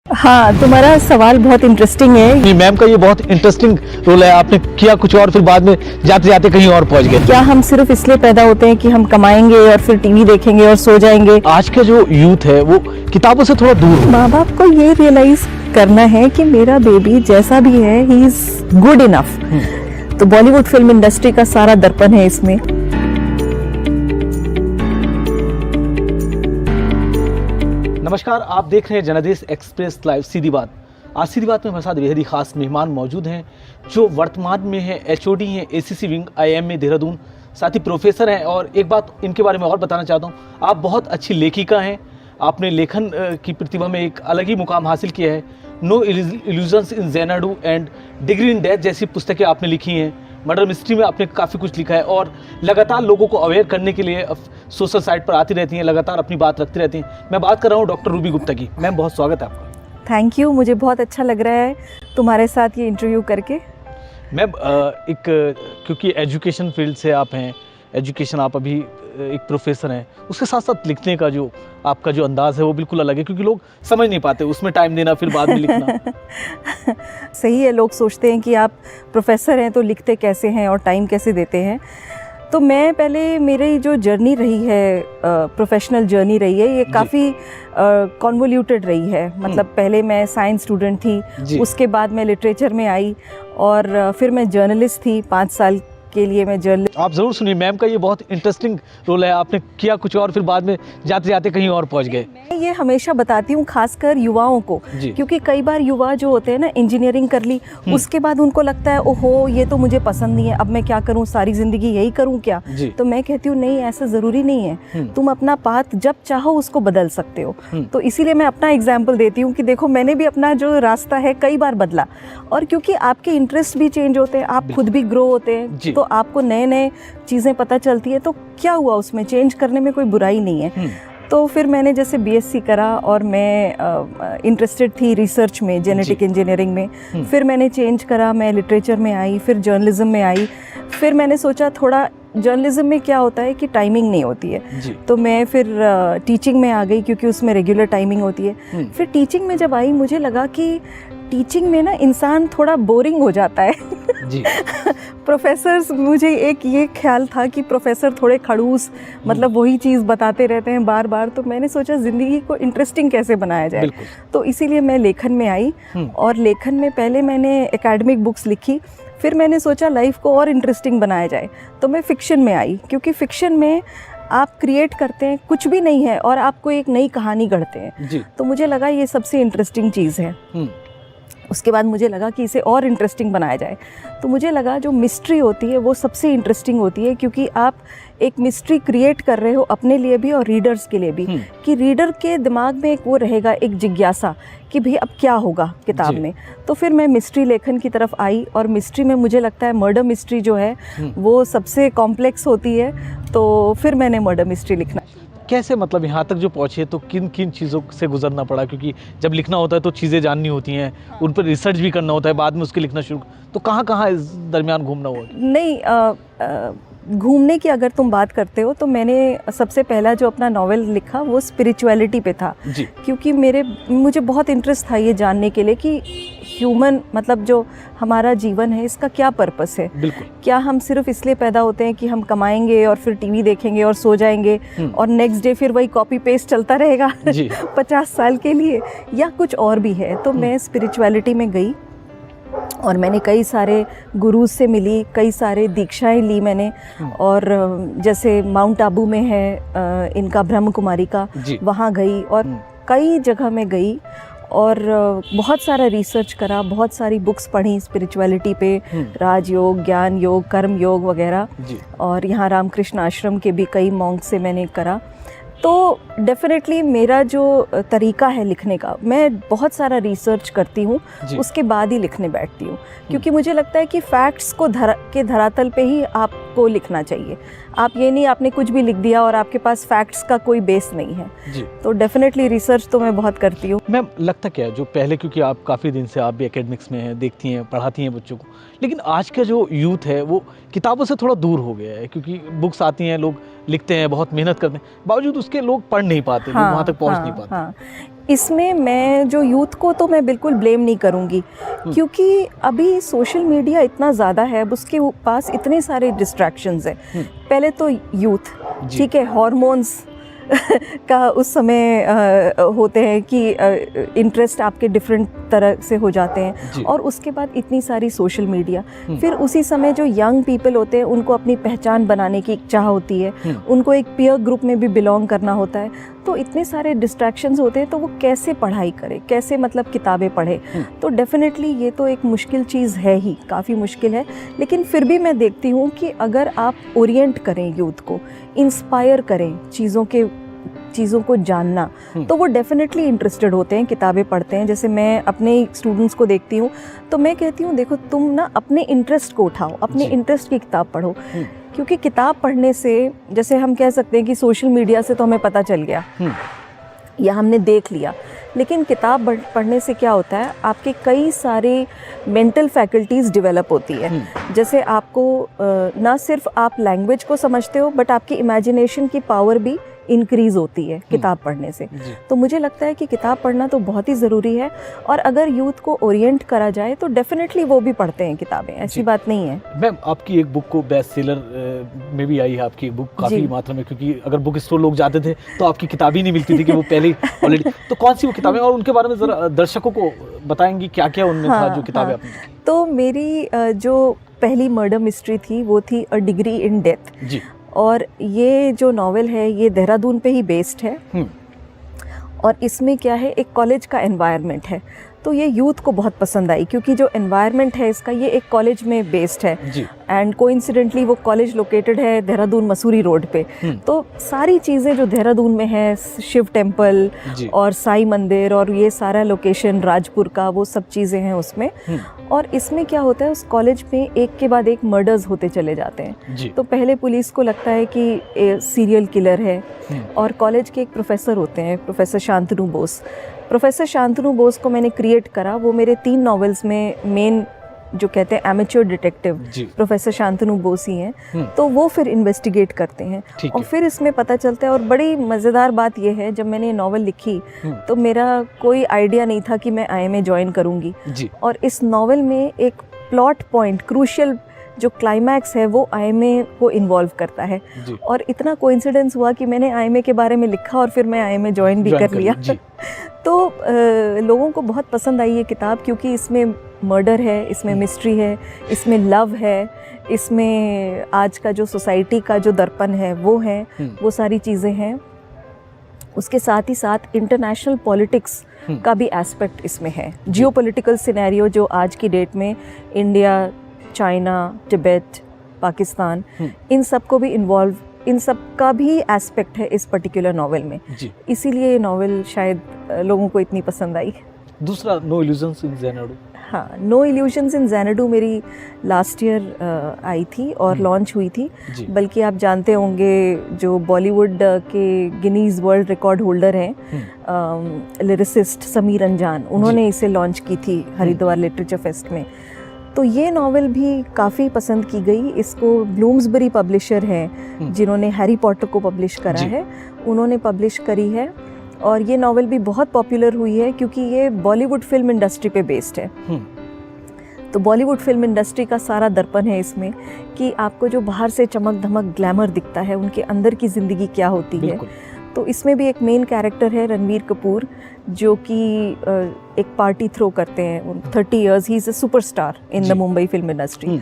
हाँ, तुम्हारा सवाल बहुत इंटरेस्टिंग है। कि मैम का ये बहुत इंटरेस्टिंग रोल है, आपने किया कुछ और फिर बाद में जाते जाते कहीं और पहुंच गए। क्या हम सिर्फ इसलिए पैदा होते हैं कि हम कमाएंगे और फिर टीवी देखेंगे और सो जाएंगे? आज का जो यूथ है वो किताबों से थोड़ा दूर हो। माँ बाप को ये रियलाइज करना है कि मेरा बेबी जैसा भी है ही इज गुड इनफ। तो बॉलीवुड फिल्म इंडस्ट्री का सारा दर्पण है इसमें। नमस्कार, आप देख रहे हैं जनादेश एक्सप्रेस लाइव सीधी बात। आज सीधी बात में हमारे साथ बेहद ही खास मेहमान मौजूद हैं जो वर्तमान में है एचओडी हैं एसीसी विंग आईआईएम में देहरादून, साथ ही प्रोफेसर हैं। और एक बात इनके बारे में और बताना चाहता हूँ, आप बहुत अच्छी लेखिका हैं। आपने लेखन की प्रतिभा में एक अलग ही मुकाम हासिल किया है। No illusions in Xanadu and degree in death जैसी पुस्तकें आपने लिखी हैं। मर्डर मिस्ट्री में आपने काफ़ी कुछ लिखा है और लगातार लोगों को अवेयर करने के लिए सोशल साइट पर आती रहती हैं, लगातार अपनी बात रखती रहती हैं। मैं बात कर रहा हूँ डॉक्टर रूबी गुप्ता की। मैम, बहुत स्वागत है आपका। थैंक यू, मुझे बहुत अच्छा लग रहा है तुम्हारे साथ ये इंटरव्यू करके। मैम, क्योंकि एजुकेशन फील्ड से आप हैं, एजुकेशन आप अभी एक प्रोफेसर हैं, उसके साथ साथ लिखने का जो आपका जो अंदाज़ है वो बिल्कुल अलग है, क्योंकि लोग समझ नहीं पाते उसमें टाइम देना फिर बाद में लिखना। सही है, लोग सोचते हैं कि आप प्रोफेसर हैं तो लिखते कैसे हैं और टाइम कैसे देते हैं। तो मैं पहले मेरी जो जर्नी रही है, प्रोफेशनल जर्नी रही है, ये काफ़ी कॉन्वोल्यूटेड रही है। मतलब पहले मैं साइंस स्टूडेंट थी, उसके बाद मैं लिटरेचर में आई और फिर मैं जर्नलिस्ट थी। 5 साल के लिए मैं जर्नलिस्ट। आप ज़रूर सुनिए, मैम का ये बहुत इंटरेस्टिंग रोल है। आपने किया कुछ और फिर बाद में जाते जाते कहीं और पहुंच गए। मैं ये हमेशा बताती हूँ खासकर युवाओं को, क्योंकि कई बार युवा जो होते हैं ना, इंजीनियरिंग कर ली, उसके बाद उनको लगता है ओहो ये तो मुझे पसंद नहीं है, अब मैं क्या करूँ, सारी ज़िंदगी यही करूँ क्या? तो मैं कहती हूँ नहीं, ऐसा ज़रूरी नहीं है। तुम अपना पाथ जब चाहो उसको बदल सकते हो। तो इसीलिए मैं अपना एग्जाम्पल देती हूँ कि देखो मैंने भी अपना जो रास्ता है कई बार बदला, और क्योंकि आपके इंटरेस्ट भी चेंज होते हैं, आप खुद भी ग्रो होते हैं, तो आपको नए नए चीज़ें पता चलती है। तो क्या हुआ, उसमें चेंज करने में कोई बुराई नहीं है। तो फिर मैंने जैसे बीएससी करा और मैं इंटरेस्टेड थी रिसर्च में, जेनेटिक इंजीनियरिंग में। फिर मैंने चेंज करा, मैं लिटरेचर में आई, फिर जर्नलिज्म में आई। फिर मैंने सोचा थोड़ा जर्नलिज्म में क्या होता है कि टाइमिंग नहीं होती है, तो मैं फिर टीचिंग में आ गई, क्योंकि उसमें रेगुलर टाइमिंग होती है। फिर टीचिंग में जब आई, मुझे लगा कि टीचिंग में ना इंसान थोड़ा बोरिंग हो जाता है। जी। प्रोफेसर्स, मुझे एक ये ख्याल था कि प्रोफेसर थोड़े खड़ूस, मतलब वही चीज़ बताते रहते हैं बार बार। तो मैंने सोचा ज़िंदगी को इंटरेस्टिंग कैसे बनाया जाए, तो इसीलिए मैं लेखन में आई। और लेखन में पहले मैंने एकेडमिक बुक्स लिखी, फिर मैंने सोचा लाइफ को और इंटरेस्टिंग बनाया जाए, तो मैं फ़िक्शन में आई। क्योंकि फ़िक्शन में आप क्रिएट करते हैं, कुछ भी नहीं है और आपको एक नई कहानी गढ़ते हैं। तो मुझे लगा ये सबसे इंटरेस्टिंग चीज़ है। उसके बाद मुझे लगा कि इसे और इंटरेस्टिंग बनाया जाए, तो मुझे लगा जो मिस्ट्री होती है वो सबसे इंटरेस्टिंग होती है, क्योंकि आप एक मिस्ट्री क्रिएट कर रहे हो अपने लिए भी और रीडर्स के लिए भी, कि रीडर के दिमाग में एक वो रहेगा, एक जिज्ञासा कि भाई अब क्या होगा किताब में। तो फिर मैं मिस्ट्री लेखन की तरफ आई, और मिस्ट्री में मुझे लगता है मर्डर मिस्ट्री जो है वो सबसे कॉम्प्लेक्स होती है। तो फिर मैंने मर्डर मिस्ट्री लिखना। कैसे, मतलब यहाँ तक जो पहुँचे तो किन किन चीज़ों से गुजरना पड़ा? क्योंकि जब लिखना होता है तो चीज़ें जाननी होती हैं, उन पर रिसर्च भी करना होता है, बाद में उसके लिखना शुरू, तो कहाँ कहाँ इस दरमियान घूमना हुआ? नहीं, घूमने की अगर तुम बात करते हो तो मैंने सबसे पहला जो अपना नॉवेल लिखा वो स्पिरिचुअलिटी पे था। क्योंकि मुझे बहुत इंटरेस्ट था ये जानने के लिए कि ह्यूमन, मतलब जो हमारा जीवन है, इसका क्या पर्पस है। क्या हम सिर्फ इसलिए पैदा होते हैं कि हम कमाएंगे और फिर टीवी देखेंगे और सो जाएंगे और नेक्स्ट डे फिर वही कॉपी पेस्ट चलता रहेगा 50 साल के लिए, या कुछ और भी है? तो मैं स्पिरिचुअलिटी में गई और मैंने कई सारे गुरुज से मिली, कई सारे दीक्षाएं ली मैंने। और जैसे माउंट आबू में है इनका ब्रह्म कुमारी का, वहाँ गई और कई जगह में गई और बहुत सारा रिसर्च करा, बहुत सारी बुक्स पढ़ी स्पिरिचुअलिटी पे, राजयोग, ज्ञान योग, कर्म योग वगैरह। और यहाँ रामकृष्ण आश्रम के भी कई मॉन्क से मैंने करा। तो डेफिनेटली मेरा जो तरीका है लिखने का, मैं बहुत सारा रिसर्च करती हूँ, उसके बाद ही लिखने बैठती हूँ। क्योंकि मुझे लगता है कि फैक्ट्स को धरातल पे ही आपको लिखना चाहिए। आप ये नहीं आपने कुछ भी लिख दिया और आपके पास फैक्ट्स का कोई बेस नहीं है। तो डेफिनेटली रिसर्च तो मैं बहुत करती हूँ। मैम, लगता क्या है जो पहले, क्योंकि आप काफ़ी दिन से आप भी एकेडमिक्स में हैं, देखती हैं, पढ़ाती हैं बच्चों को, लेकिन आज का जो यूथ है वो किताबों से थोड़ा दूर हो गया है, क्योंकि बुक्स आती हैं, लोग लिखते हैं, बहुत मेहनत करते हैं, बावजूद उसके लोग पढ़ नहीं पाते, लोग वहाँ तक पहुँच नहीं पाते। इसमें मैं जो यूथ को तो मैं बिल्कुल ब्लेम नहीं करूँगी, क्योंकि अभी सोशल मीडिया इतना ज़्यादा है, अब उसके पास इतने सारे डिस्ट्रैक्शंस हैं। पहले तो यूथ, ठीक है, हार्मोन्स का उस समय होते हैं कि इंटरेस्ट आपके डिफरेंट तरह से हो जाते हैं, और उसके बाद इतनी सारी सोशल मीडिया, फिर उसी समय जो यंग पीपल होते हैं उनको अपनी पहचान बनाने की चाह होती है, उनको एक पीयर ग्रुप में भी बिलोंग करना होता है, तो इतने सारे डिस्ट्रैक्शंस होते हैं, तो वो कैसे पढ़ाई करे, कैसे मतलब किताबें पढ़े। तो डेफिनेटली ये तो एक मुश्किल चीज़ है ही, काफ़ी मुश्किल है, लेकिन फिर भी मैं देखती हूँ कि अगर आप ओरिएंट करें यूथ को, इंस्पायर करें चीज़ों को जानना, तो वो डेफिनेटली इंटरेस्टेड होते हैं, किताबें पढ़ते हैं। जैसे मैं अपने स्टूडेंट्स को देखती हूँ तो मैं कहती हूँ देखो तुम ना अपने इंटरेस्ट को उठाओ, अपने इंटरेस्ट की किताब पढ़ो, क्योंकि किताब पढ़ने से, जैसे हम कह सकते हैं कि सोशल मीडिया से तो हमें पता चल गया या हमने देख लिया, लेकिन किताब पढ़ने से क्या होता है, आपके कई सारे मेंटल फैकल्टीज़ डेवलप होती है। जैसे आपको ना सिर्फ आप लैंग्वेज को समझते हो, बट आपकी इमेजिनेशन की पावर भी इंक्रीज़ होती है किताब पढ़ने से। तो मुझे लगता है कि किताब पढ़ना तो बहुत ही ज़रूरी है, और अगर यूथ को ओरिएंट करा जाए तो डेफिनेटली वो भी पढ़ते हैं किताबें, ऐसी बात नहीं है। मैम, आपकी एक बुक को बेस्ट सेलर में भी आई है, आपकी बुक काफ़ी मात्रा में, क्योंकि अगर बुक स्टोर लोग जाते थे तो आपकी किताब ही नहीं मिलती थी कि वो पहले ऑलरेडी। तो कौन सी वो किताबें, और उनके बारे में ज़रा दर्शकों को बताएंगी क्या क्या उनमें था जो किताबें आपने? तो मेरी जो पहली मर्डर मिस्ट्री थी वो थी अ डिग्री इन डेथ जी, और ये जो नॉवेल है ये देहरादून पे ही बेस्ड है, और इसमें क्या है, एक कॉलेज का एनवायरनमेंट है, तो ये यूथ को बहुत पसंद आई, क्योंकि जो एनवायरनमेंट है इसका, ये एक कॉलेज में बेस्ड है, एंड कोइंसिडेंटली वो कॉलेज लोकेटेड है देहरादून मसूरी रोड पे। तो सारी चीज़ें जो देहरादून में है, शिव टेम्पल और साई मंदिर और ये सारा लोकेशन राजपुर का, वो सब चीज़ें हैं उसमें। और इसमें क्या होता है, उस कॉलेज में एक के बाद एक मर्डर्स होते चले जाते हैं। तो पहले पुलिस को लगता है कि सीरियल किलर है, और कॉलेज के एक प्रोफेसर होते हैं, प्रोफेसर शांतनु बोस। प्रोफेसर शांतनु बोस को मैंने क्रिएट करा, वो मेरे 3 नॉवेल्स में मेन जो कहते हैं amateur detective professor Shantanu Bose ही हैं। तो वो फिर इन्वेस्टिगेट करते हैं, और फिर इसमें पता चलता है। और बड़ी मज़ेदार बात यह है, जब मैंने ये नॉवल लिखी तो मेरा कोई आइडिया नहीं था कि मैं IMA ज्वाइन करूँगी, और इस नॉवल में एक प्लॉट पॉइंट, क्रूशियल जो क्लाइमैक्स है, वो IMA को इन्वॉल्व करता है। और इतना कोइंसिडेंस हुआ कि मैंने IMA के बारे में लिखा और फिर मैं IMA ज्वाइन भी कर लिया। तो लोगों को बहुत पसंद आई ये किताब, क्योंकि इसमें मर्डर है, इसमें मिस्ट्री है, इसमें लव है, इसमें आज का जो सोसाइटी का जो दर्पण है वो है, वो सारी चीज़ें हैं। उसके साथ ही साथ इंटरनेशनल पॉलिटिक्स का भी एस्पेक्ट इसमें है, जियोपॉलिटिकल सिनेरियो जो आज की डेट में इंडिया, चाइना, तिब्बत, पाकिस्तान, इन सब को भी इन्वॉल्व, इन सब का भी एस्पेक्ट है इस पर्टिकुलर नॉवेल में। इसीलिए ये नॉवेल शायद लोगों को इतनी पसंद आई। दूसरा, नो इल्यूजन्स इन ज़ैनडू। हाँ, नो इल्यूजन्स इन ज़ैनडू मेरी लास्ट ईयर आई थी और लॉन्च हुई थी। बल्कि आप जानते होंगे, जो बॉलीवुड के गिनीज़ वर्ल्ड रिकॉर्ड होल्डर हैं, लिरिसिस्ट समीर अंजान, उन्होंने इसे लॉन्च की थी हरिद्वार लिटरेचर फेस्ट में। तो ये नॉवेल भी काफ़ी पसंद की गई। इसको ब्लूम्सबरी पब्लिशर हैं जिन्होंने हैरी पॉटर को पब्लिश करा है, उन्होंने पब्लिश करी है, और ये नॉवेल भी बहुत पॉपुलर हुई है क्योंकि ये बॉलीवुड फिल्म इंडस्ट्री पे बेस्ड है। तो बॉलीवुड फिल्म इंडस्ट्री का सारा दर्पण है इसमें, कि आपको जो बाहर से चमक धमक ग्लैमर दिखता है, उनके अंदर की ज़िंदगी क्या होती है। तो इसमें भी एक मेन कैरेक्टर है रणवीर कपूर, जो कि एक पार्टी थ्रो करते हैं। 30 years he is a superstar in the Mumbai film industry.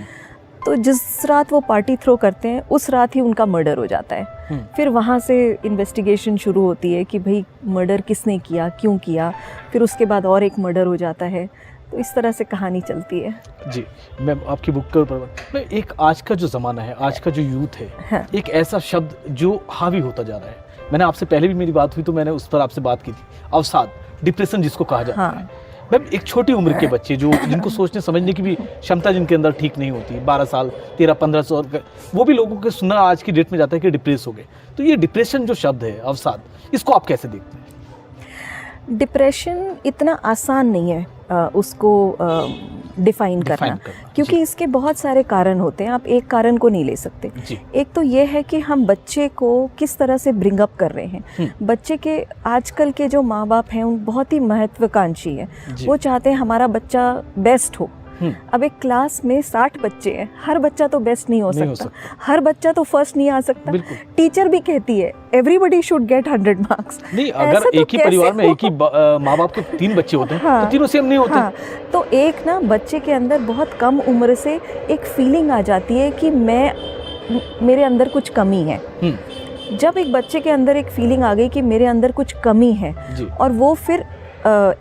तो जिस रात वो पार्टी थ्रो करते हैं, उस रात ही उनका मर्डर हो जाता है। फिर वहाँ से इन्वेस्टिगेशन शुरू होती है कि भाई मर्डर किसने किया, क्यों किया। फिर उसके बाद और एक मर्डर हो जाता है। तो इस तरह से कहानी चलती है। जी मैम, आपकी बुक के ऊपर एक आज का जो ज़माना है, आज का जो यूथ है, हाँ। एक ऐसा शब्द जो हावी होता जा रहा है। मैंने आपसे पहले भी मेरी बात हुई तो मैंने उस पर आपसे बात की थी, अवसाद, डिप्रेशन जिसको कहा जाता है। मैम, एक छोटी उम्र के बच्चे जो जिनको सोचने समझने की भी क्षमता जिनके अंदर ठीक नहीं होती, 12 साल, 13-15 साल, वो भी लोगों के सुनना आज की डेट में जाता है कि डिप्रेस हो गए। तो ये डिप्रेशन जो शब्द है, अवसाद, इसको आप कैसे देखते हैं? डिप्रेशन इतना आसान नहीं है उसको डिफाइन करना, क्योंकि इसके बहुत सारे कारण होते हैं, आप एक कारण को नहीं ले सकते। एक तो ये है कि हम बच्चे को किस तरह से ब्रिंग अप कर रहे हैं। बच्चे के आजकल के जो माँ बाप हैं उन बहुत ही महत्वाकांक्षी है, वो चाहते हैं हमारा बच्चा बेस्ट हो। अब एक क्लास में 60 बच्चे हैं, हर बच्चा तो बेस्ट नहीं हो सकता, हर बच्चा तो फर्स्ट नहीं आ सकता। टीचर भी कहती है एवरीबडी शुड गेट 100 मार्क्स। नहीं, अगर एक ही परिवार में एक ही माँ बाप के 3 बच्चे होते हैं तो तीनों सेम नहीं होते। तो एक ना बच्चे के अंदर बहुत कम उम्र से एक फीलिंग आ जाती है कि मेरे अंदर कुछ कमी है। जब एक बच्चे के अंदर एक फीलिंग आ गई कि मेरे अंदर कुछ कमी है और वो फिर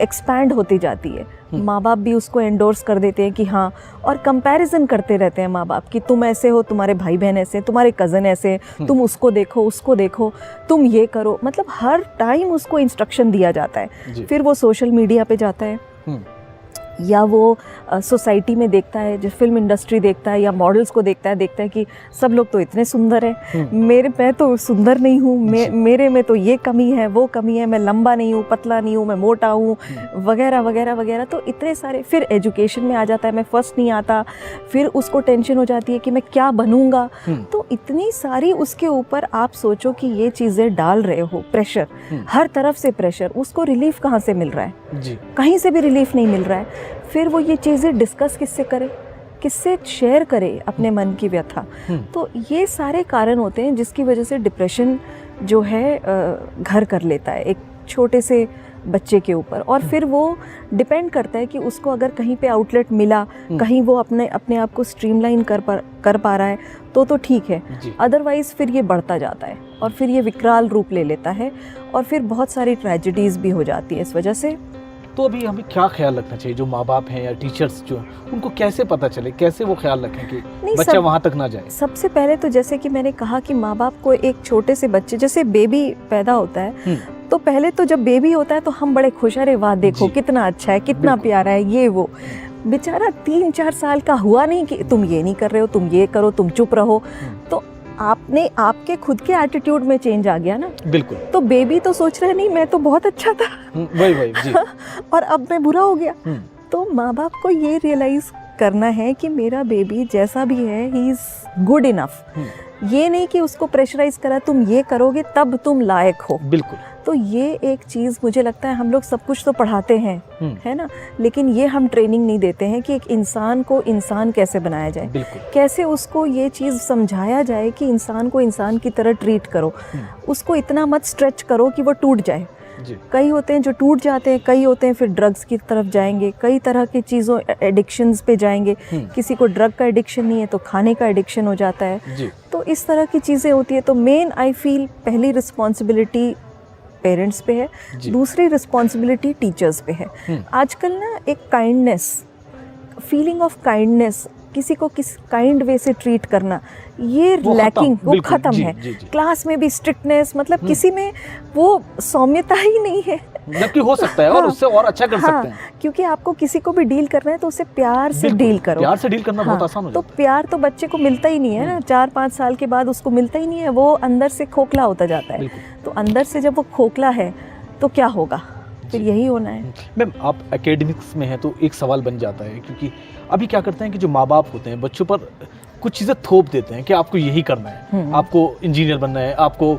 एक्सपैंड होती जाती है, माँ बाप भी उसको एंडोर्स कर देते हैं कि हाँ, और कंपैरिजन करते रहते हैं माँ बाप कि तुम ऐसे हो, तुम्हारे भाई बहन ऐसे, तुम्हारे कज़न ऐसे, तुम उसको देखो, तुम ये करो। मतलब हर टाइम उसको इंस्ट्रक्शन दिया जाता है। फिर वो सोशल मीडिया पे जाता है या वो सोसाइटी में देखता है, जो फिल्म इंडस्ट्री देखता है या मॉडल्स को देखता है कि सब लोग तो इतने सुंदर हैं, मैं तो सुंदर नहीं हूँ, मेरे में तो ये कमी है, वो कमी है, मैं लंबा नहीं हूँ, पतला नहीं हूँ, मैं मोटा हूँ, वगैरह वगैरह वगैरह। तो इतने सारे, फिर एजुकेशन में आ जाता है, मैं फर्स्ट नहीं आता, फिर उसको टेंशन हो जाती है कि मैं क्या बनूंगा। तो इतनी सारी उसके ऊपर आप सोचो कि ये चीज़ें डाल रहे हो, प्रेशर, हर तरफ से प्रेशर, उसको रिलीफ कहाँ से मिल रहा है? कहीं से भी रिलीफ नहीं मिल रहा है। फिर वो ये चीज़ें डिस्कस किससे करे, किससे शेयर करे अपने मन की व्यथा। तो ये सारे कारण होते हैं जिसकी वजह से डिप्रेशन जो है घर कर लेता है एक छोटे से बच्चे के ऊपर। और फिर वो डिपेंड करता है कि उसको अगर कहीं पे आउटलेट मिला, कहीं वो अपने आप को स्ट्रीमलाइन कर पा रहा है तो ठीक है, अदरवाइज़ फिर ये बढ़ता जाता है और फिर ये विकराल रूप ले लेता है और फिर बहुत सारी ट्रेजेडीज़ भी हो जाती है इस वजह से। तो अभी हमें क्या ख्याल रखना चाहिए, जो माँ बाप हैं या टीचर्स जो हैं, उनको कैसे पता चले, कैसे वो ख्याल रखें कि बच्चा वहाँ तक ना जाए? सबसे पहले तो जैसे कि मैंने कहा कि माँ बाप को एक छोटे से बच्चे, जैसे बेबी पैदा होता है तो पहले तो जब बेबी होता है तो हम बड़े खुश, अरे वाह देखो कितना अच्छा है, कितना प्यारा है, ये वो। बेचारा 3-4 साल का हुआ नहीं कि तुम ये नहीं कर रहे हो, तुम ये करो, तुम चुप रहो। तो आपके खुद के एटीट्यूड में चेंज आ गया ना। बिल्कुल। तो बेबी तो सोच रहा है नहीं मैं तो बहुत अच्छा था, वही जी। और अब मैं बुरा हो गया। तो माँ बाप को ये रियलाइज करना है कि मेरा बेबी जैसा भी है ही इज गुड इनफ। ये नहीं कि उसको प्रेशराइज करा तुम ये करोगे तब तुम लायक हो। बिल्कुल। तो ये एक चीज़ मुझे लगता है हम लोग सब कुछ तो पढ़ाते हैं, है ना, लेकिन ये हम ट्रेनिंग नहीं देते हैं कि एक इंसान को इंसान कैसे बनाया जाए, कैसे उसको ये चीज़ समझाया जाए कि इंसान को इंसान की तरह ट्रीट करो, उसको इतना मत स्ट्रेच करो कि वो टूट जाए। कई होते हैं जो टूट जाते हैं, कई होते हैं फिर ड्रग्स की तरफ जाएंगे, कई तरह की चीज़ों एडिक्शंस पे जाएंगे। किसी को ड्रग का एडिक्शन नहीं है तो खाने का एडिक्शन हो जाता है। तो इस तरह की चीज़ें होती है। तो मेन आई फील पहली रिस्पॉन्सिबिलिटी पेरेंट्स पे है, दूसरी रिस्पॉन्सिबिलिटी टीचर्स पे है। आजकल ना एक काइंडनेस, फीलिंग ऑफ काइंडनेस, किसी को किस काइंड वे से ट्रीट करना, ये लैकिंग, वो ख़त्म है। क्लास में भी स्ट्रिक्टनेस, मतलब किसी में वो सौम्यता ही नहीं है। जबकि हो सकता है और उससे और अच्छा कर सकते हैं। क्योंकि आपको किसी को भी डील करना है तो उसे प्यार से डील करो। प्यार से डील करना बहुत आसान हो जाता है। तो प्यार तो बच्चे को मिलता ही नहीं है ना, 4-5 साल के बाद उसको मिलता ही नहीं है, वो अंदर से खोखला होता जाता है। तो अंदर से जब वो खोखला है तो क्या होगा, फिर यही होना है। मैम, आप एकेडमिक्स में हैं तो एक सवाल बन जाता है, क्योंकि अभी क्या करते हैं कि जो माँ बाप होते हैं बच्चों पर कुछ चीज़ें थोप देते हैं कि आपको यही करना है, आपको इंजीनियर बनना है, आपको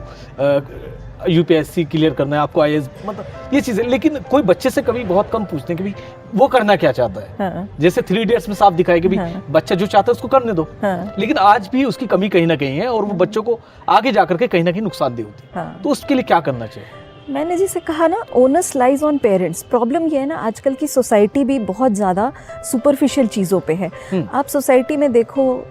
यूपीएससी क्लियर करना है, आपको आईएएस, मतलब ये चीज़ें। लेकिन कोई बच्चे से कभी बहुत कम पूछते हैं कि भाई वो करना क्या चाहता है। जैसे 3 इडियट्स में साफ दिखाया कि भाई बच्चा जो चाहता है उसको करने दो। लेकिन आज भी उसकी कमी कहीं ना कहीं है और वो बच्चों को आगे जाकर के कहीं ना कहीं नुकसानदेह होती है। तो उसके लिए क्या करना चाहिए? मैंने जिसे कहा ना, onus lies on parents. Problem ये है ना, आजकल की सोसाइटी भी बहुत ज़्यादा सुपरफिशियल चीज़ों पे है। आप सोसाइटी में देखो,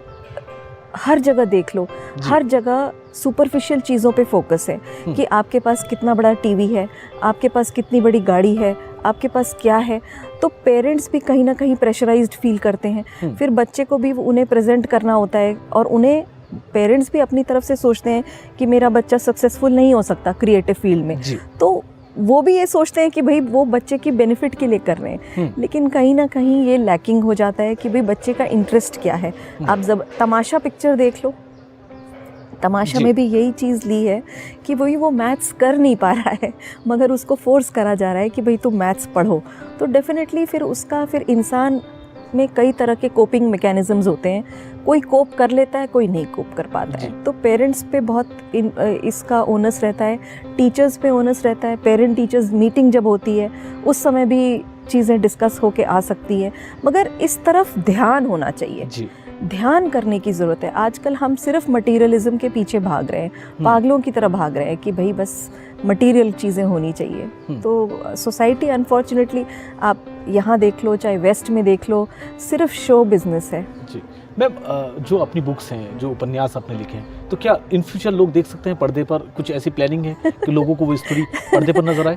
हर जगह देख लो, हर जगह सुपरफिशियल चीज़ों पे फोकस है कि आपके पास कितना बड़ा टीवी है, आपके पास कितनी बड़ी गाड़ी है, आपके पास क्या है। तो पेरेंट्स भी कहीं ना कहीं प्रेशराइज्ड फील करते हैं। फिर बच्चे को भी उन्हें प्रेजेंट करना होता है और उन्हें पेरेंट्स भी अपनी तरफ से सोचते हैं कि मेरा बच्चा सक्सेसफुल नहीं हो सकता क्रिएटिव फील्ड में। तो वो भी ये सोचते हैं कि भाई वो बच्चे की बेनिफिट के लिए कर रहे हैं। लेकिन कहीं ना कहीं ये लैकिंग हो जाता है कि भाई बच्चे का इंटरेस्ट क्या है। आप जब तमाशा पिक्चर देख लो, तमाशा में भी यही चीज़ ली है कि वही वो मैथ्स कर नहीं पा रहा है मगर उसको फोर्स करा जा रहा है कि भाई तुम मैथ्स पढ़ो। तो डेफिनेटली फिर उसका फिर इंसान में कई तरह के कोपिंग मैकेनिज्म्स होते हैं, कोई कोप कर लेता है, कोई नहीं कोप कर पाता है। तो पेरेंट्स पे बहुत इसका ओनस रहता है, टीचर्स पे ओनस रहता है। पेरेंट टीचर्स मीटिंग जब होती है उस समय भी चीज़ें डिस्कस होके आ सकती है, मगर इस तरफ ध्यान होना चाहिए जी। ध्यान करने की ज़रूरत है। आजकल हम सिर्फ मटीरियलिज्म के पीछे भाग रहे हैं, पागलों की तरह भाग रहे हैं कि भाई बस मटीरियल चीज़ें होनी चाहिए। तो सोसाइटी अनफॉर्चुनेटली आप यहाँ देख लो, चाहे वेस्ट में देख लो, सिर्फ शो बिजनेस है जी। मैम, जो अपनी बुक्स हैं, जो उपन्यास आपने लिखे हैं, तो क्या इन फ्यूचर लोग देख सकते हैं पर्दे पर? कुछ ऐसी प्लानिंग है कि लोगों को वो स्टोरी पर्दे पर नजर आए?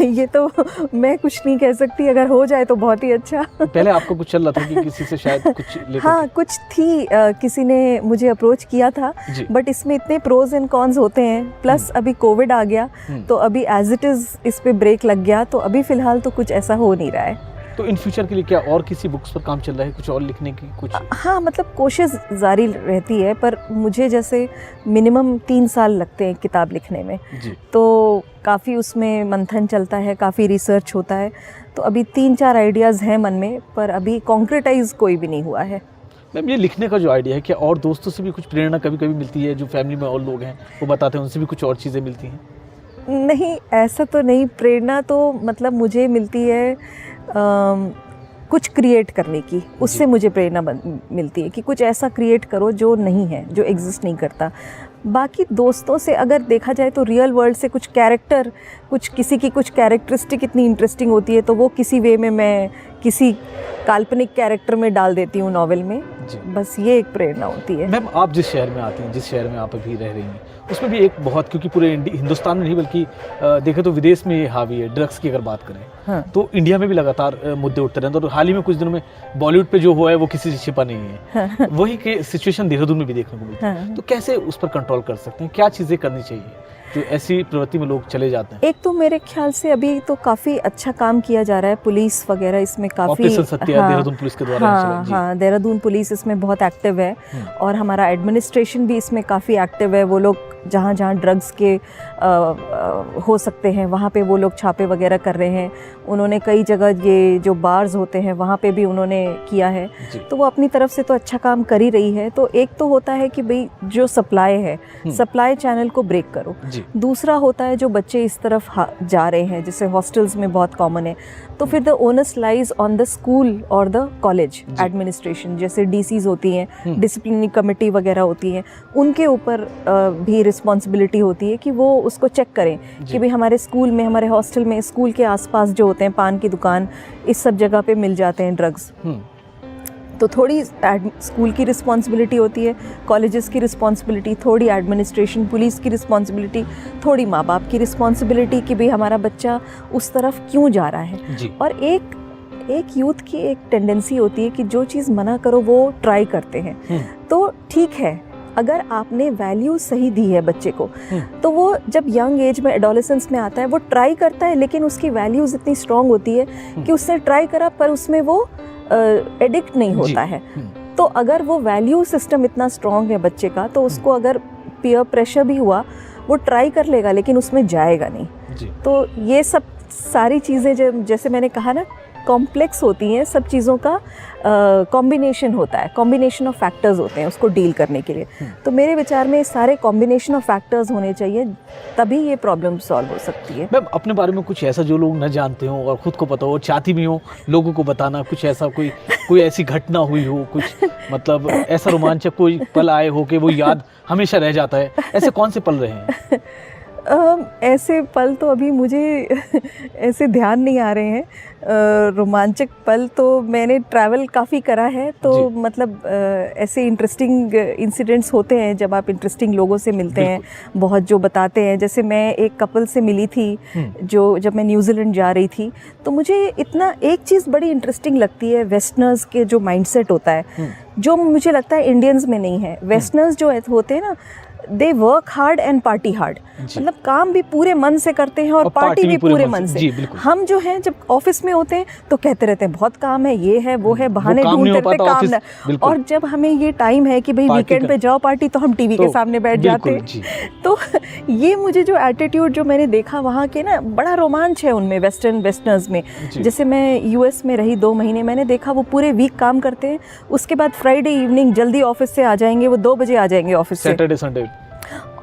ये तो मैं कुछ नहीं कह सकती, अगर हो जाए तो बहुत ही अच्छा। पहले आपको कुछ चल रहा था कि किसी से शायद कुछ हाँ, कुछ थी, किसी ने मुझे अप्रोच किया था, बट इसमें इतने प्रोज एंड कॉन्स होते हैं, प्लस अभी कोविड आ गया तो अभी एज इट इज़ इस पे ब्रेक लग गया, तो अभी फ़िलहाल तो कुछ ऐसा हो नहीं रहा है। तो इन फ्यूचर के लिए क्या और किसी बुक्स पर काम चल रहा है, कुछ और लिखने की कुछ? हाँ, मतलब कोशिश जारी रहती है, पर मुझे जैसे मिनिमम 3 साल लगते हैं किताब लिखने में जी। तो काफ़ी उसमें मंथन चलता है, काफ़ी रिसर्च होता है, तो अभी 3-4 आइडियाज़ हैं मन में, पर अभी कॉन्क्रेटाइज कोई भी नहीं हुआ है। मैम, ये लिखने का जो आइडिया है, क्या और दोस्तों से भी कुछ प्रेरणा कभी कभी मिलती है? जो फैमिली में और लोग हैं वो बताते हैं, उनसे भी कुछ और चीज़ें मिलती हैं? नहीं, ऐसा तो नहीं। प्रेरणा तो मतलब मुझे मिलती है कुछ क्रिएट करने की, उससे मुझे प्रेरणा मिलती है कि कुछ ऐसा क्रिएट करो जो नहीं है, जो एग्जिस्ट नहीं करता। बाकी दोस्तों से अगर देखा जाए तो रियल वर्ल्ड से कुछ कैरेक्टर, कुछ किसी की कुछ कैरेक्टरिस्टिक इतनी इंटरेस्टिंग होती है तो वो किसी वे में मैं किसी काल्पनिक कैरेक्टर में डाल देती हूँ नॉवेल में, बस ये एक प्रेरणा होती है। मैम, आप जिस शहर में आती हैं, जिस शहर में आप अभी रह रही हैं, उसमें भी एक बहुत, क्योंकि पूरे हिंदुस्तान में नहीं बल्कि देखें तो विदेश में ये हावी है, ड्रग्स की अगर बात करें हाँ। तो इंडिया में भी लगातार मुद्दे उठते रहते हैं, और हाल ही में कुछ दिनों में बॉलीवुड पे जो हुआ है वो किसी से छिपा नहीं है हाँ। वही के सिचुएशन देहरादून में भी देखने को मिलती है हाँ। तो कैसे उस पर कंट्रोल कर सकते हैं? क्या चीज़ें करनी चाहिए जो ऐसी प्रवृत्ति में लोग चले जाते हैं? एक तो मेरे ख्याल से अभी तो काफ़ी अच्छा काम किया जा रहा है, पुलिस वगैरह इसमें काफ़ी, देहरादून पुलिस के द्वारा हाँ, देहरादून पुलिस इसमें बहुत एक्टिव है, और हमारा एडमिनिस्ट्रेशन भी इसमें काफ़ी एक्टिव है। वो लोग जहाँ जहाँ ड्रग्स के हो सकते हैं वहाँ पे वो लोग छापे वगैरह कर रहे हैं। उन्होंने कई जगह ये जो बार्स होते हैं वहाँ पे भी उन्होंने किया है, तो वो अपनी तरफ से तो अच्छा काम कर ही रही है। तो एक तो होता है कि भाई जो सप्लाई है, सप्लाई चैनल को ब्रेक करो। दूसरा होता है जो बच्चे इस तरफ जा रहे हैं, जैसे हॉस्टल्स में बहुत कॉमन है, तो फिर the onus lies on the school और द कॉलेज एडमिनिस्ट्रेशन, जैसे डीसीज होती हैं, डिसिप्लिनरी कमेटी वगैरह होती हैं, उनके ऊपर भी रिस्पॉन्सिबिलिटी होती है कि वो उसको चेक करें कि भाई हमारे स्कूल में, हमारे हॉस्टल में, स्कूल के आसपास जो होते हैं, पान की दुकान, इस सब जगह पे मिल जाते हैं ड्रग्स। तो थोड़ी स्कूल की रिस्पॉन्सिबिलिटी होती है, कॉलेजेस की रिस्पॉन्सिबिलिटी, थोड़ी एडमिनिस्ट्रेशन पुलिस की रिस्पॉन्सिबिलिटी, थोड़ी माँ बाप की रिस्पॉन्सिबिलिटी कि भाई हमारा बच्चा उस तरफ क्यों जा रहा है। और एक यूथ की एक टेंडेंसी होती है कि जो चीज़ मना करो वो ट्राई करते हैं। तो ठीक है, अगर आपने वैल्यू सही दी है बच्चे को, तो वो जब यंग एज में, एडोलेसेंस में आता है, वो ट्राई करता है, लेकिन उसकी वैल्यूज़ इतनी स्ट्रांग होती है कि उसने ट्राई करा पर उसमें वो एडिक्ट नहीं होता है। तो अगर वो वैल्यू सिस्टम इतना स्ट्रांग है बच्चे का, तो उसको अगर पीयर प्रेशर भी हुआ वो ट्राई कर लेगा, लेकिन उसमें जाएगा नहीं। तो ये सब सारी चीज़ें जैसे मैंने कहा ना, कॉम्प्लेक्स होती हैं, सब चीज़ों का कॉम्बिनेशन होता है, कॉम्बिनेशन ऑफ फैक्टर्स होते हैं उसको डील करने के लिए। तो मेरे विचार में सारे कॉम्बिनेशन ऑफ फैक्टर्स होने चाहिए, तभी ये प्रॉब्लम सॉल्व हो सकती है। मैम, अपने बारे में कुछ ऐसा जो लोग न जानते हो और खुद को पता हो, चाहती भी हो लोगों को बताना, कुछ ऐसा कोई ऐसी घटना हुई हो, कुछ मतलब ऐसा रोमांचक कोई पल आए हो कि वो याद हमेशा रह जाता है, ऐसे कौन से पल रहे हैं? ऐसे पल तो अभी मुझे ऐसे ध्यान नहीं आ रहे हैं। रोमांचक पल तो मैंने ट्रैवल काफ़ी करा है, तो मतलब ऐसे इंटरेस्टिंग इंसिडेंट्स होते हैं जब आप इंटरेस्टिंग लोगों से मिलते हैं, बहुत जो बताते हैं। जैसे मैं एक कपल से मिली थी जो जब मैं न्यूजीलैंड जा रही थी, तो मुझे इतना एक चीज़ बड़ी इंटरेस्टिंग लगती है, वेस्टर्नर्स के जो माइंडसेट होता है, जो मुझे लगता है इंडियंस में नहीं है। वेस्टर्नर्स जो होते हैं ना, they work hard and party hard, मतलब काम भी पूरे मन से करते हैं और पार्टी भी पूरे मन से। हम जो हैं जब ऑफिस में होते हैं तो कहते रहते हैं बहुत काम है, ये है वो है, बहाने ढूंढते रहते काम ना, और जब हमें ये टाइम है कि भाई वीकेंड पे जाओ पार्टी, तो हम टीवी के सामने बैठ जाते हैं। तो ये मुझे जो एटीट्यूड जो मैंने देखा वहाँ के ना, बड़ा रोमांच है उनमें, वेस्टर्नर्स में। जैसे मैं यूएस में रही 2 महीने, मैंने देखा वो पूरे वीक काम करते हैं, उसके बाद फ्राइडे इवनिंग जल्दी ऑफिस से आ जाएंगे, वो 2 बजे आ जाएंगे ऑफिस से, सैटरडे संडे,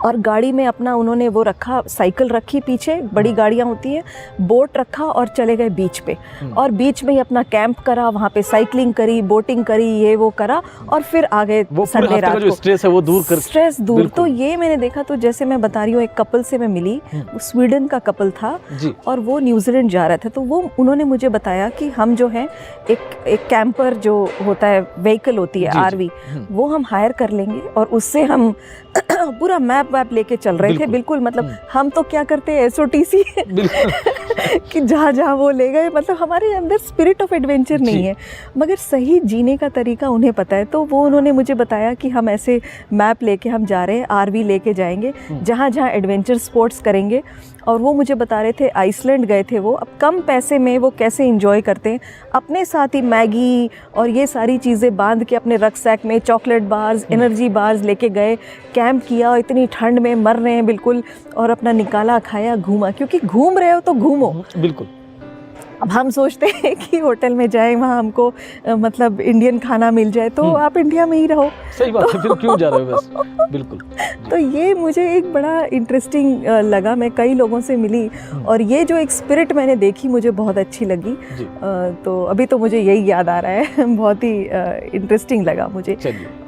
और गाड़ी में अपना उन्होंने वो रखा, साइकिल रखी पीछे, बड़ी गाड़ियाँ होती हैं, बोट रखा और चले गए बीच पे, और बीच में ही अपना कैंप करा, वहाँ पे साइकिलिंग करी, बोटिंग करी, ये वो करा, और फिर आ गए संडे रात को। स्ट्रेस है वो दूर कर, स्ट्रेस दूर। तो ये मैंने देखा, तो जैसे मैं बता रही हूँ, एक कपल से मैं मिली, वो स्वीडन का कपल था और वो न्यूजीलैंड जा रहा था। तो वो उन्होंने मुझे बताया कि हम जो है एक कैंपर जो होता है, व्हीकल होती है आरवी, वो हम हायर कर लेंगे और उससे हम पूरा मैप वैप लेके चल रहे थे, बिल्कुल मतलब हम तो क्या करते हैं एसओटीसी कि जहाँ जहाँ वो ले गए, मतलब हमारे अंदर स्पिरिट ऑफ एडवेंचर नहीं है, मगर सही जीने का तरीका उन्हें पता है। तो वो उन्होंने मुझे बताया कि हम ऐसे मैप लेके हम जा रहे हैं, आरवी लेके जाएंगे, जहाँ जहाँ एडवेंचर स्पोर्ट्स करेंगे। और वो मुझे बता रहे थे आइसलैंड गए थे वो, अब कम पैसे में वो कैसे एंजॉय करते हैं, अपने साथ ही मैगी और ये सारी चीज़ें बांध के अपने रक्सैक में, चॉकलेट बार्स, एनर्जी बार्स लेके गए, कैंप किया, और इतनी ठंड में मर रहे हैं बिल्कुल, और अपना निकाला, खाया, घूमा, क्योंकि घूम रहे हो तो घूमो। बिल्कुल। अब हम सोचते हैं कि होटल में जाएं, वहाँ हमको मतलब इंडियन खाना मिल जाए, तो आप इंडिया में ही रहो। सही बात है, फिर क्यों जा रहे हो बस। बिल्कुल। तो ये मुझे एक बड़ा इंटरेस्टिंग लगा, मैं कई लोगों से मिली और ये जो एक स्पिरिट मैंने देखी मुझे बहुत अच्छी लगी। तो अभी तो मुझे यही याद आ रहा है, बहुत ही इंटरेस्टिंग लगा मुझे।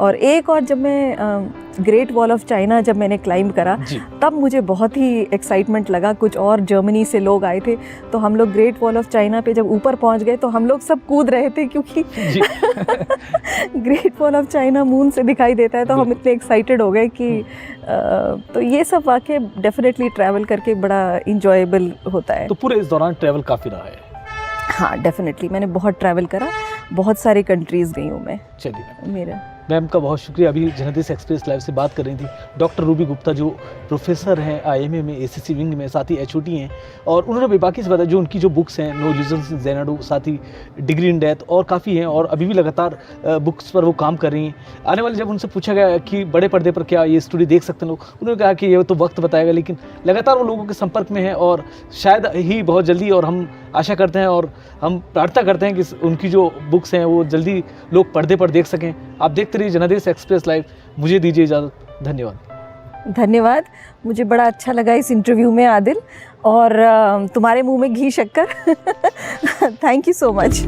और एक और, जब मैं ग्रेट वॉल ऑफ चाइना जब मैंने क्लाइंब करा, तब मुझे बहुत ही एक्साइटमेंट लगा। कुछ और जर्मनी से लोग आए थे, तो हम लोग ग्रेट वॉल ऑफ चाइना पे जब ऊपर पहुंच गए तो हम लोग सब कूद रहे थे, क्योंकि great wall of China moon से दिखाई देता है। तो हम इतने एक्साइटेड हो गए कि तो ये सब वाकई डेफिनेटली ट्रैवल करके बड़ा इंजॉयबल होता है। तो पूरे इस दौरान ट्रैवल काफ़ी रहा है? हाँ, डेफिनेटली मैंने बहुत ट्रैवल करा, बहुत सारी कंट्रीज़ गई हूँ मैं। चलिए मेरा मैम का बहुत शुक्रिया। अभी जर्नलिस्ट एक्सप्रेस लाइव से बात कर रही थी डॉक्टर रूबी गुप्ता, जो प्रोफेसर हैं आईएमए में, एसीसी विंग में, साथ ही एचओटी हैं, और उन्होंने भी बाकी से बताया जो उनकी जो बुक्स हैं, नो इल्यूजन्स इन ज़ेनाडू, साथ ही डिग्री इन डेथ, और काफ़ी हैं, और अभी भी लगातार बुक्स पर वो काम कर रही हैं। आने वाले जब उनसे पूछा गया कि बड़े पर्दे पर क्या ये स्टोरी देख सकते हैं लोग, उन्होंने कहा कि ये तो वक्त बताएगा, लेकिन लगातार वो लोगों के संपर्क में है और शायद ही बहुत जल्दी, और हम आशा करते हैं और हम प्रार्थना करते हैं कि उनकी जो बुक्स हैं वो जल्दी लोग पर्दे पर देख सकें। आप देखते रहिए जर्नलिस्ट एक्सप्रेस लाइव। मुझे दीजिए इजाज़त। धन्यवाद। धन्यवाद, मुझे बड़ा अच्छा लगा इस इंटरव्यू में आदिल, और तुम्हारे मुंह में घी शक्कर। Thank you so much.